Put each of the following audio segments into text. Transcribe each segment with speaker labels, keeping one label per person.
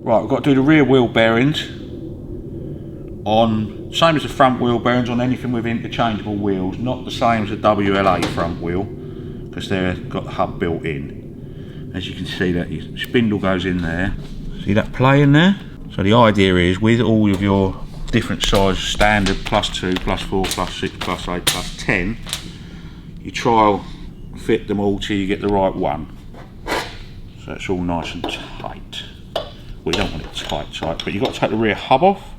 Speaker 1: Right, we've got to do the rear wheel bearings on, same as the front wheel bearings on anything with interchangeable wheels, not the same as the WLA front wheel, because they've got the hub built in. As you can see, that spindle goes in there. See that play in there? So the idea is, with all of your different size standard +2, +4, +6, +8, +10, you try and fit them all till you get the right one. So it's all nice and tight. Well, you don't want it tight, but you've got to take the rear hub off.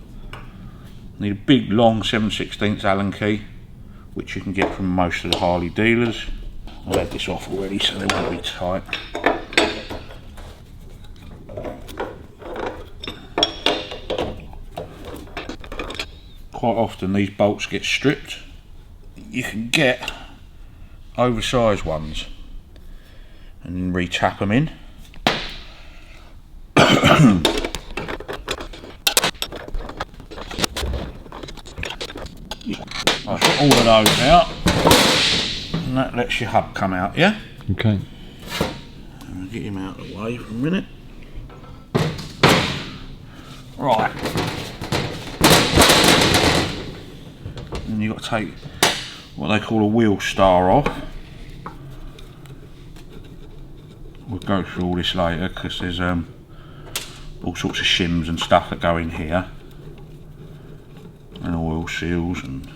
Speaker 1: Need a big long 7/16 Allen key, which you can get from most of the Harley dealers. I've had this off already, so they won't be tight. Quite often these bolts get stripped. You can get oversized ones and then re-tap them in. I've got all of those out, and that lets your hub come out, yeah?
Speaker 2: Okay.
Speaker 1: I'll get him out of the way for a minute. Right. And you've got to take what they call a wheel star off. We'll go through all this later because there's all sorts of shims and stuff that go in here, and oil seals. And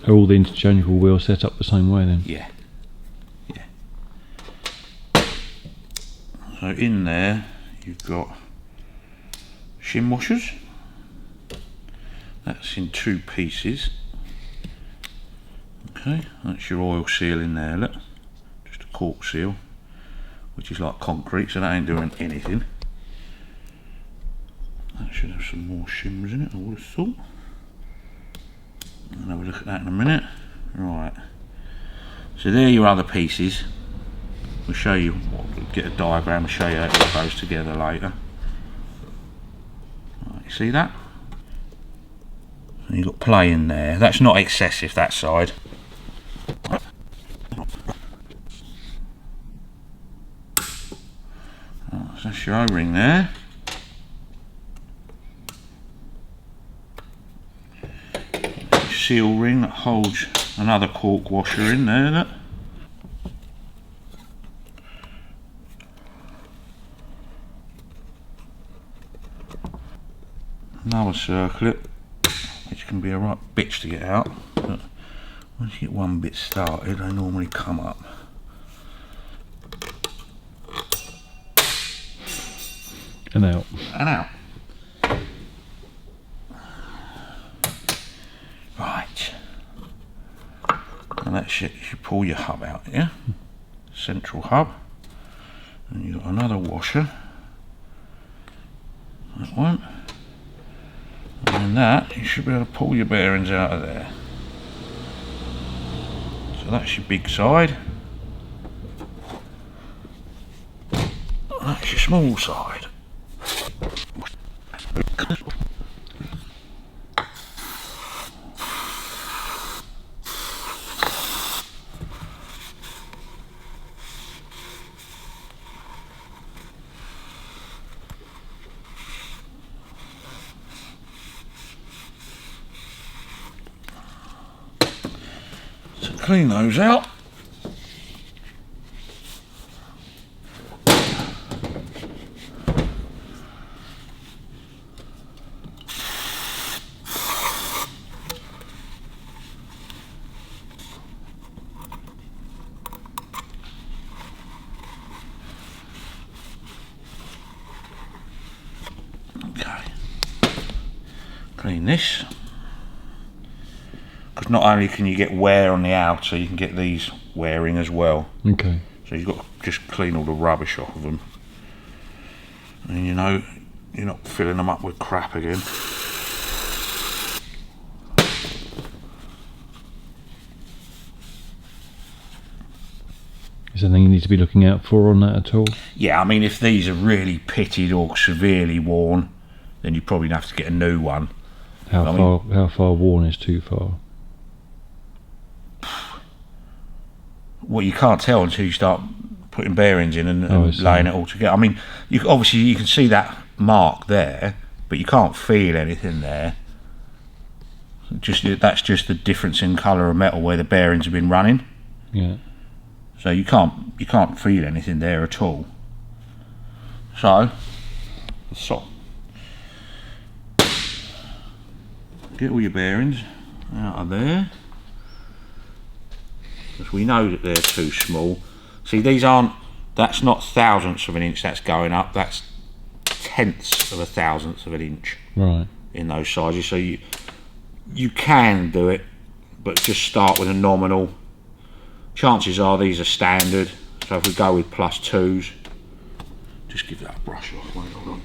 Speaker 2: are all the interchangeable wheels set up the same way then?
Speaker 1: yeah. So in there you've got shim washers. That's in 2 pieces. Okay, that's your oil seal in there, look. Just a cork seal, which is like concrete, so that ain't doing anything. That should have some more shims in it, I would have thought. I'll have a look at that in a minute. Right, so there are your other pieces. We'll show you, we'll get a diagram and show you how it all goes together later. Right, you see that? And you've got play in there. That's not excessive, that side. Oh, so that's your O-ring there. Seal ring that holds another cork washer in there, look. Another circlip, which can be a right bitch to get out, but once you get one bit started, they normally come up.
Speaker 2: And out.
Speaker 1: And out. Right. And that's it. You pull your hub out, yeah? Central hub. And you've got another washer. That one. And that, you should be able to pull your bearings out of there. So that's your big side. That's your small side. Clean those out. Okay. Clean this. Because not only can you get wear on the outer, you can get these wearing as well.
Speaker 2: Okay.
Speaker 1: So you've got to just clean all the rubbish off of them. And you know, you're not filling them up with crap again.
Speaker 2: Is there anything you need to be looking out for on that at all?
Speaker 1: Yeah, I mean, if these are really pitted or severely worn, then you probably have to get a new one.
Speaker 2: How far worn is too far?
Speaker 1: Well, you can't tell until you start putting bearings in and laying it all together. I mean, obviously you can see that mark there, but you can't feel anything there. That's just the difference in colour of metal where the bearings have been running.
Speaker 2: Yeah.
Speaker 1: So you can't feel anything there at all. So get all your bearings out of there, because we know that they're too small. See, that's not thousandths of an inch that's going up, that's tenths of a thousandth of an inch.
Speaker 2: Right.
Speaker 1: In those sizes. So you can do it, but just start with a nominal. Chances are these are standard, so if we go with +2s, just give that a brush off. Wait, hold on.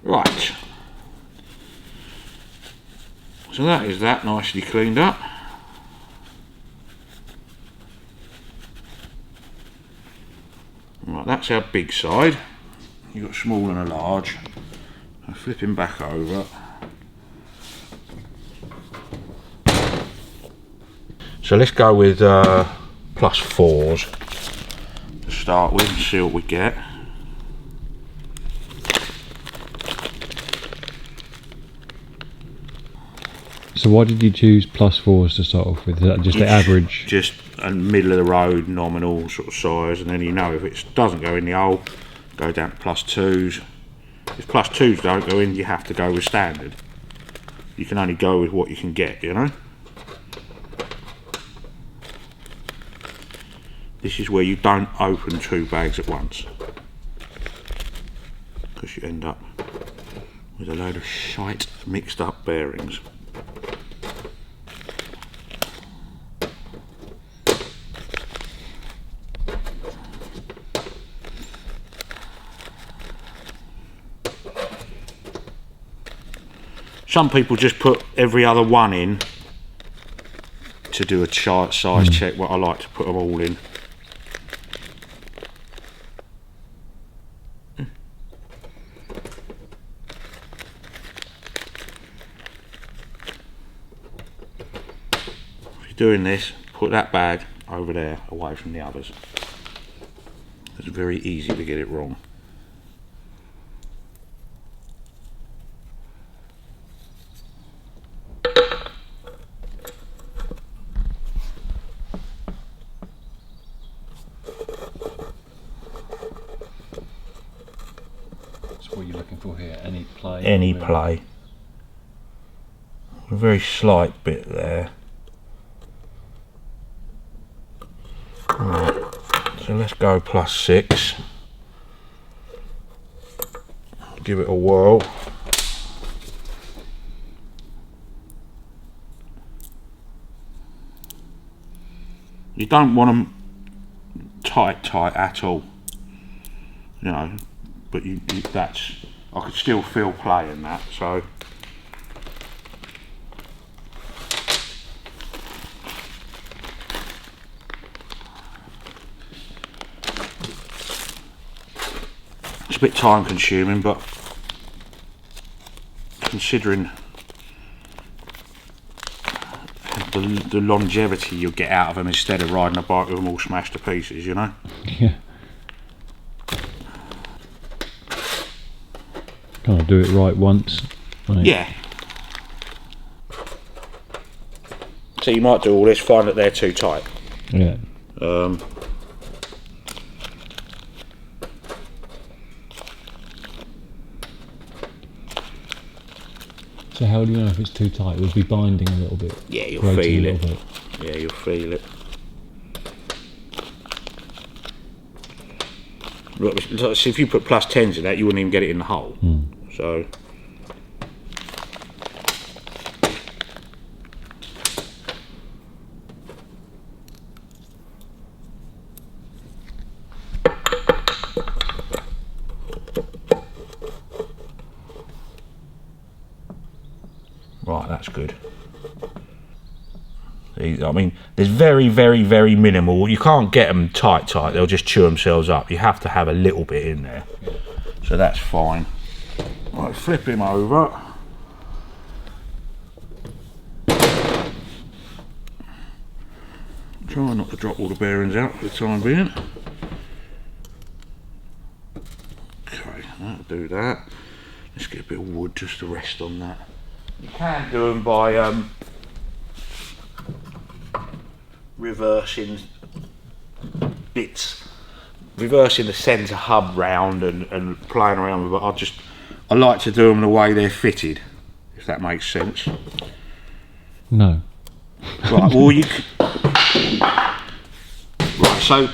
Speaker 1: Right, so that is that nicely cleaned up. Right, that's our big side. You've got a small and a large. So flipping back over. So let's go with +4s to start with and see what we get.
Speaker 2: So why did you choose +4s to start off with? Is that just the average?
Speaker 1: Just a middle of the road nominal sort of size, and then you know if it doesn't go in the hole, go down to +2s. If +2s don't go in, you have to go with standard. You can only go with what you can get, you know. This is where you don't open 2 bags at once, because you end up with a load of shite mixed up bearings. Some people just put every other one in to do a size check. Well, I like to put them all in. If you're doing this, put that bag over there, away from the others. It's very easy to get it wrong.
Speaker 2: What you're looking for here? Any play?
Speaker 1: Any play. A very slight bit there. Right. So let's go +6. Give it a whirl. You don't want them tight at all, you know. But I could still feel play in that, so. It's a bit time consuming, but considering the longevity you'll get out of them instead of riding a bike with them all smashed to pieces, you know?
Speaker 2: Yeah. Kind of do it right once. Right.
Speaker 1: Yeah. So you might do all this, find that they're too tight.
Speaker 2: Yeah. So how do you know if it's too tight? It would be binding a little bit.
Speaker 1: Yeah, you'll feel it.
Speaker 2: Bit.
Speaker 1: Yeah, you'll feel it. Look, see, if you put +10s in that, you wouldn't even get it in the hole. So. Right, that's good. I mean, there's very, very, very minimal. You can't get them tight, they'll just chew themselves up. You have to have a little bit in there. So that's fine. Right, flip him over. Try not to drop all the bearings out for the time being. Okay, that'll do that. Let's get a bit of wood just to rest on that. You can do them by reversing bits, reversing the centre hub round and playing around with it. I like to do them the way they're fitted, if that makes sense.
Speaker 2: No.
Speaker 1: Right, well right, so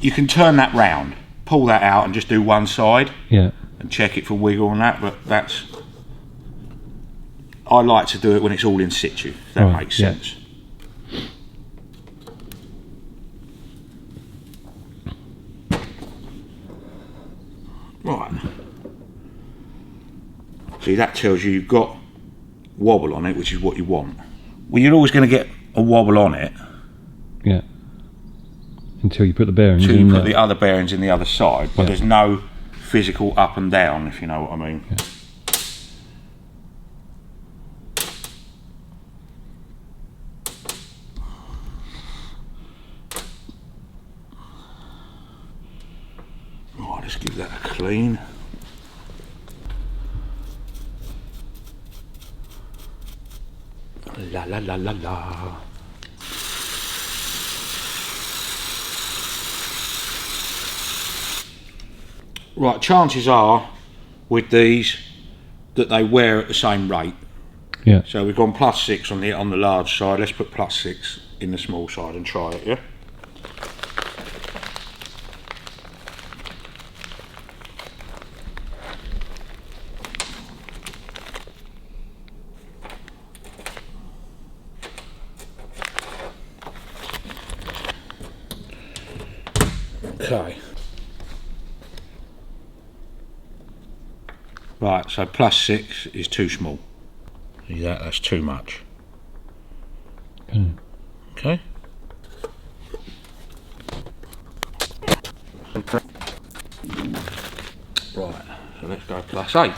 Speaker 1: you can turn that round, pull that out and just do one side.
Speaker 2: Yeah.
Speaker 1: And check it for wiggle and that, but I like to do it when it's all in situ, if that makes sense. Right. See, that tells you you've got wobble on it, which is what you want. Well, you're always going to get a wobble on it.
Speaker 2: Yeah. Until you put the bearings in.
Speaker 1: Until you put the other bearings in the other side, but there's no physical up and down, if you know what I mean.
Speaker 2: Yeah.
Speaker 1: Right, let's give that a clean. La la la la la. Right, chances are with these that they wear at the same rate.
Speaker 2: Yeah.
Speaker 1: So we've gone +6 on the large side. Let's put +6 in the small side and try it, yeah? Okay. Right, so +6 is too small. See that? That's too much. Okay. Right, so let's go +8.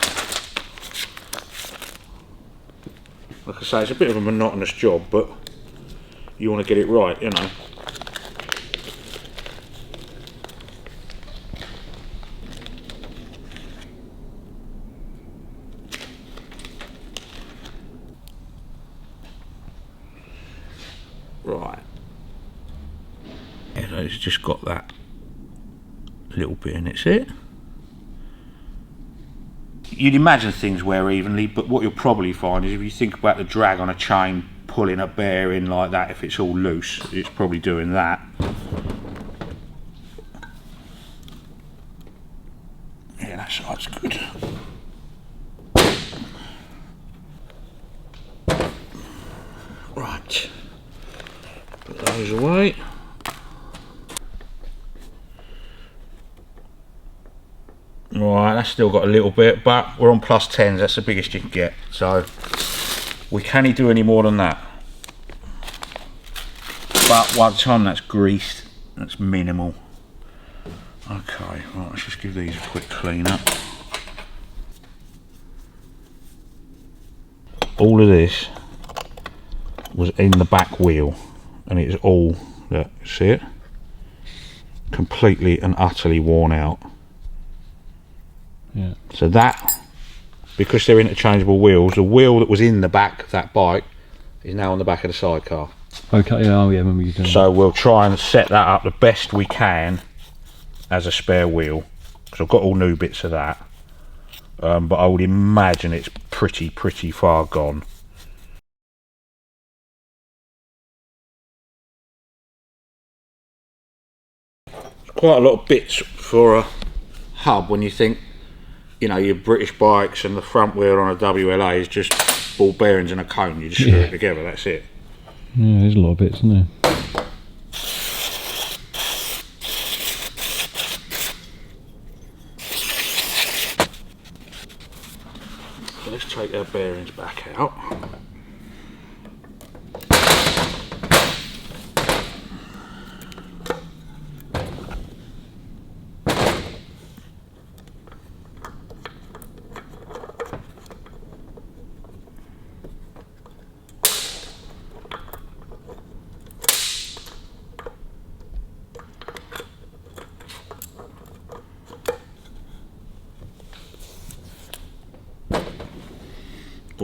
Speaker 1: Like I say, it's a bit of a monotonous job, but you want to get it right, you know. Right, yeah, so it's just got that little bit in it, see it? You'd imagine things wear evenly, but what you'll probably find is if you think about the drag on a chain pulling a bearing like that, if it's all loose, it's probably doing that. Yeah, that side's good. Right. Put those away. Right, that's still got a little bit, but we're on +10s, that's the biggest you can get. So we can't do any more than that. But by the time that's greased, that's minimal. Okay, right, let's just give these a quick clean up. All of this was in the back wheel, and it's all, look, see it? Completely and utterly worn out.
Speaker 2: Yeah.
Speaker 1: So that, because they're interchangeable wheels, the wheel that was in the back of that bike is now on the back of the sidecar.
Speaker 2: Okay, yeah, oh yeah, I remember you doing
Speaker 1: So we'll try and set that up the best we can as a spare wheel, because I've got all new bits of that, but I would imagine it's pretty far gone. Quite a lot of bits for a hub when you think, you know, your British bikes and the front wheel on a WLA is just ball bearings and a cone, you just screw it together, that's it.
Speaker 2: Yeah, there's a lot of bits, isn't there?
Speaker 1: So let's take our bearings back out.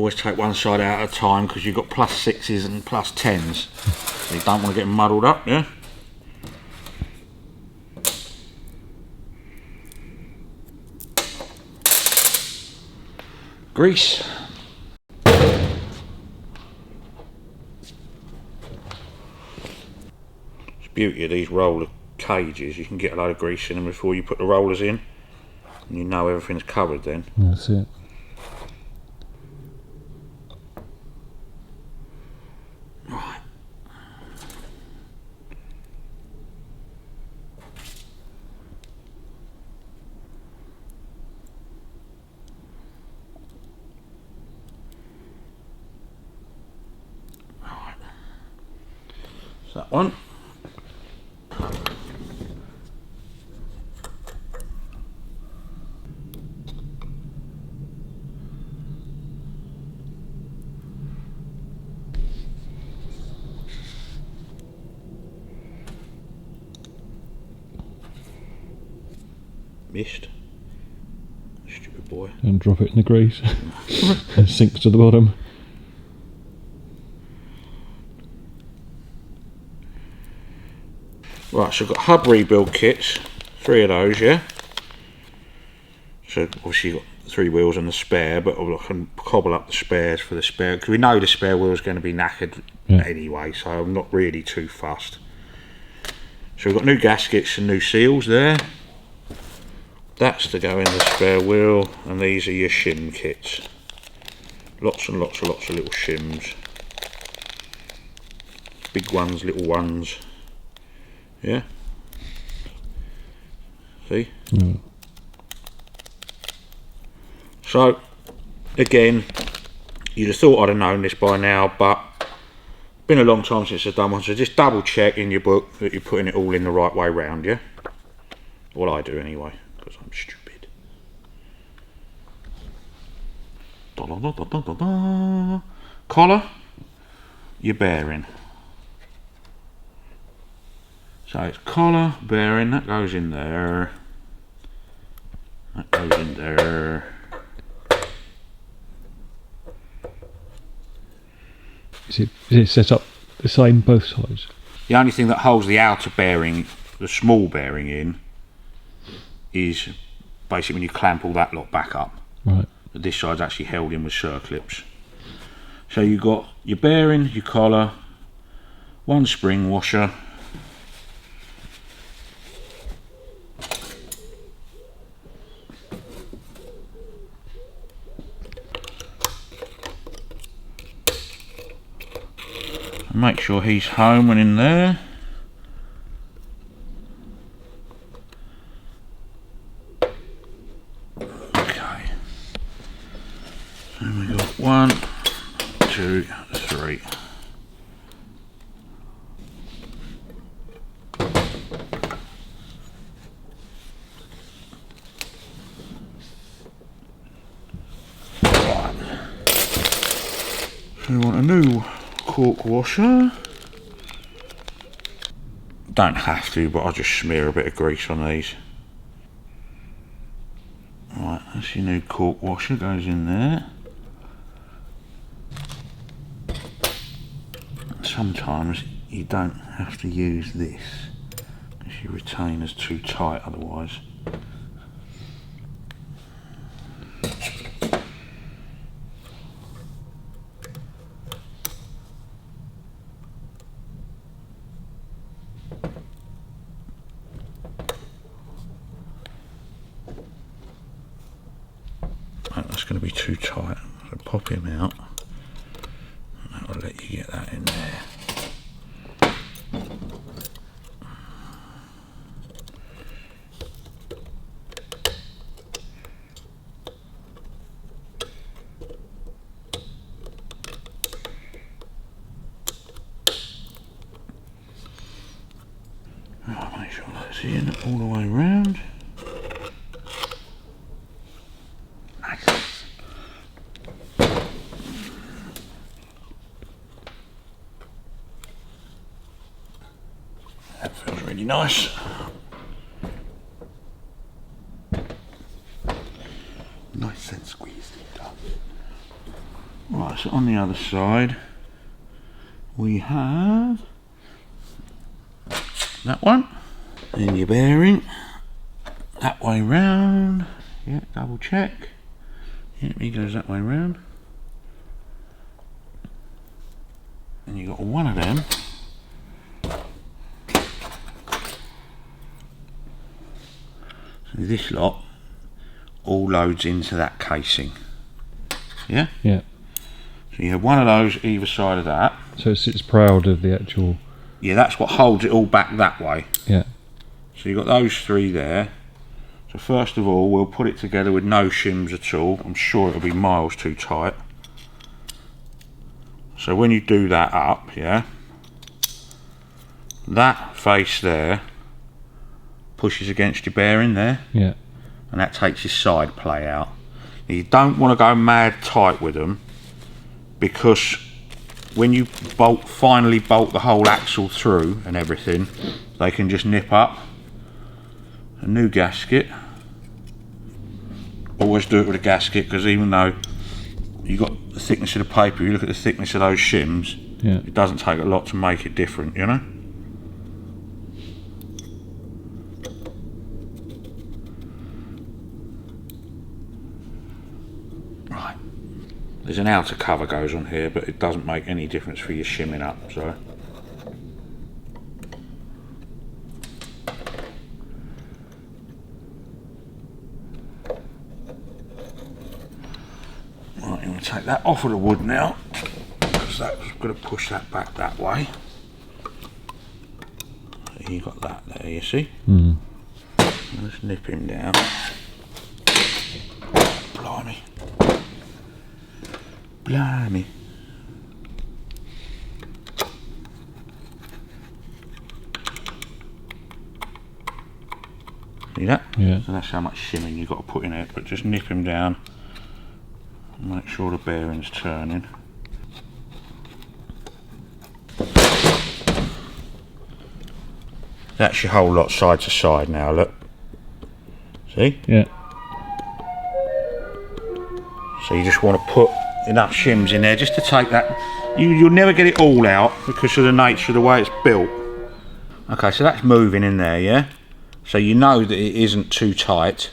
Speaker 1: always take one side out at a time because you've got +6s and +10s. So you don't want to get them muddled up, yeah? Grease. It's the beauty of these roller cages, you can get a load of grease in them before you put the rollers in. And you know everything's covered then.
Speaker 2: That's it.
Speaker 1: Right. Right. So that one. Missed. Stupid boy.
Speaker 2: And drop it in the grease. It sinks to the bottom.
Speaker 1: Right, so I've got hub rebuild kits, 3 of those, yeah? So obviously you've got 3 wheels and the spare, but I can cobble up the spares for the spare, because we know the spare wheel's going to be knackered anyway, so I'm not really too fussed. So we've got new gaskets and new seals there. That's to go in the spare wheel, and these are your shim kits. Lots and lots of little shims. Big ones, little ones. Yeah? See?
Speaker 2: Yeah.
Speaker 1: So, again, you'd have thought I'd have known this by now, but been a long time since I've done one, so just double check in your book that you're putting it all in the right way round, yeah? Well, I do anyway, because I'm stupid. Da, da, da, da, da, da, da. Collar, your bearing. So it's collar, bearing, that goes in there. That goes in there.
Speaker 2: Is it set up the same both sides?
Speaker 1: The only thing that holds the outer bearing, the small bearing in, is basically when you clamp all that lot back up.
Speaker 2: Right.
Speaker 1: But this side's actually held in with circlips. So you've got your bearing, your collar, one spring washer, and make sure he's home and in there. Okay. So we got 1, 2, 3. Right. So we want a new cork washer. Don't have to, but I'll just smear a bit of grease on these. Right, that's your new cork washer, goes in there. Sometimes you don't have to use this because your retainer's too tight otherwise. That's going to be too tight, so pop him out and that'll let you get that in there. Right, make sure that's in all the way round. That feels really nice. Nice and squeezed it up. Right, so on the other side we have that one, and your bearing that way round. Yeah, double check. Yeah, he goes that way round, and you got one of them. So this lot all loads into that casing. Yeah.
Speaker 2: Yeah.
Speaker 1: So you have one of those either side of that.
Speaker 2: So it sits proud of the actual.
Speaker 1: Yeah, that's what holds it all back that way.
Speaker 2: Yeah.
Speaker 1: So you've got those three there. So first of all, we'll put it together with no shims at all. I'm sure it'll be miles too tight. So when you do that up, yeah, that face there pushes against your bearing there.
Speaker 2: Yeah.
Speaker 1: And that takes your side play out. Now, you don't want to go mad tight with them, because when you finally bolt the whole axle through and everything, they can just nip up. A new gasket. Always do it with a gasket, because even though you got the thickness of the paper, you look at the thickness of those shims,
Speaker 2: yeah,
Speaker 1: it doesn't take a lot to make it different, you know. Right, there's an outer cover goes on here, but it doesn't make any difference for your shimming up, so. Right, I'm going to take that off of the wood now, because that's going to push that back that way. So you got that there, you see?
Speaker 2: Mm.
Speaker 1: Let's nip him down. Blimey. Blimey. See that?
Speaker 2: Yeah.
Speaker 1: So that's how much shimming you've got to put in it, but just nip him down. Make sure the bearing's turning. That's your whole lot side to side now, look. See?
Speaker 2: Yeah.
Speaker 1: So you just want to put enough shims in there just to take that. You'll never get it all out because of the nature of the way it's built. Okay, so that's moving in there, yeah? So you know that it isn't too tight,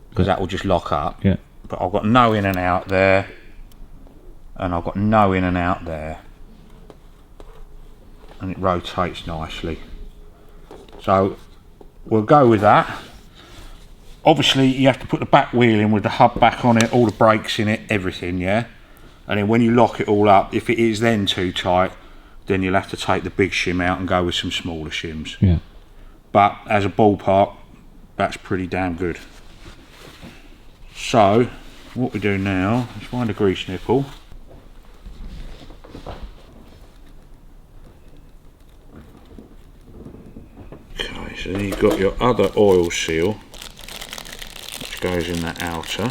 Speaker 1: because that will just lock up.
Speaker 2: Yeah.
Speaker 1: But I've got no in and out there, and I've got no in and out there, and it rotates nicely. So we'll go with that. Obviously you have to put the back wheel in with the hub back on it, all the brakes in it, everything, yeah? And then when you lock it all up, if it is then too tight, then you'll have to take the big shim out and go with some smaller shims.
Speaker 2: Yeah.
Speaker 1: But as a ballpark, that's pretty damn good. So what we do now is find a grease nipple. Okay, so then you've got your other oil seal, which goes in that outer.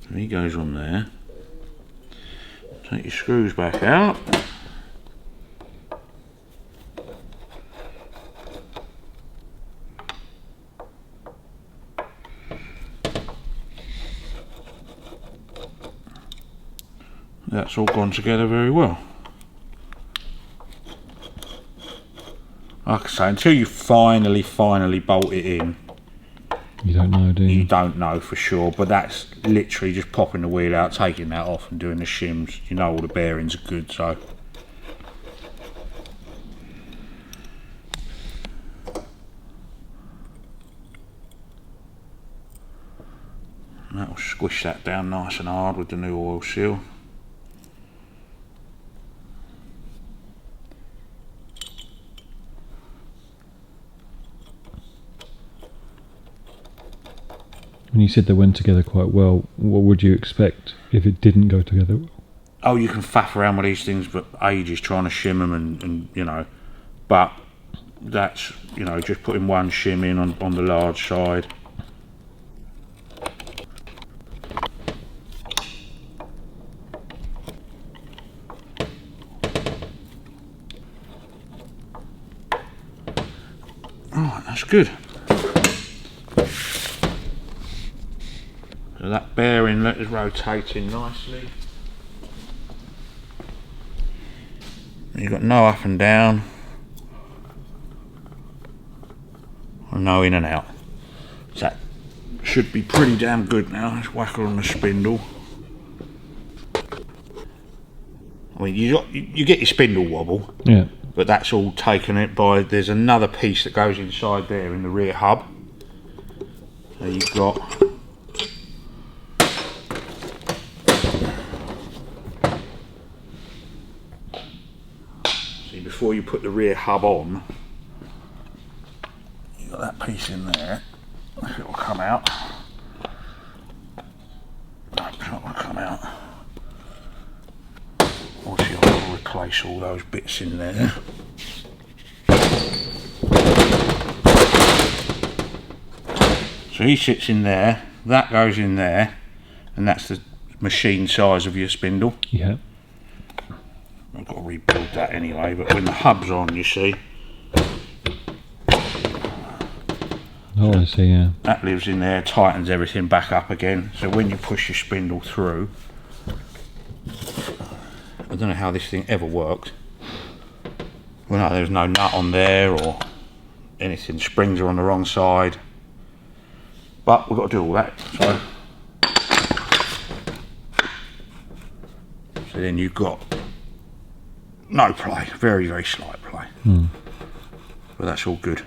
Speaker 1: And he goes on there. Take your screws back out. That's all gone together very well. Like I say, until you finally bolt it in,
Speaker 2: You don't know, do you?
Speaker 1: you don't know for sure, but that's literally just popping the wheel out, taking that off and doing the shims. You know all the bearings are good, so. And that'll squish that down nice and hard with the new oil seal.
Speaker 2: When you said they went together quite well, what would you expect if it didn't go together well?
Speaker 1: Oh, you can faff around with these things for ages trying to shim them and you know, but that's, you know, just putting one shim in on the large side. Alright, that's good. that bearing is rotating nicely. You've got no up and down, and no in and out. So that should be pretty damn good now. Let's whack her on the spindle. I mean, you get your spindle wobble,
Speaker 2: Yeah.
Speaker 1: but that's all taken it by. There's another piece that goes inside there in the rear hub. So you've got. Before you put the rear hub on, you've got that piece in there. It will come out. No, it's not going to come out. Obviously, I'll replace all those bits in there. So he sits in there, that goes in there, and that's the machine size of your spindle.
Speaker 2: Yeah.
Speaker 1: I've got to rebuild that anyway, but when the hub's on, you see.
Speaker 2: Oh, I see, yeah.
Speaker 1: That lives in there, tightens everything back up again. So when you push your spindle through, I don't know how this thing ever worked. Well, no, there's no nut on there or anything. Springs are on the wrong side. But we've got to do all that. So then you've got no play, very, very slight play. But that's all good.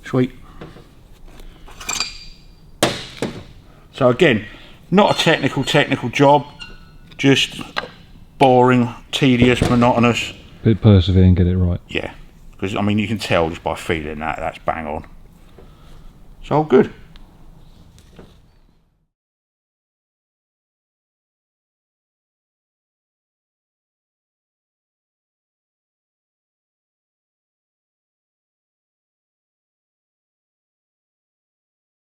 Speaker 1: Sweet. So again, not a technical job, just boring, tedious, monotonous.
Speaker 2: Bit persevere and get it right.
Speaker 1: Yeah, because I mean you can tell just by feeling that, that's bang on. It's all good.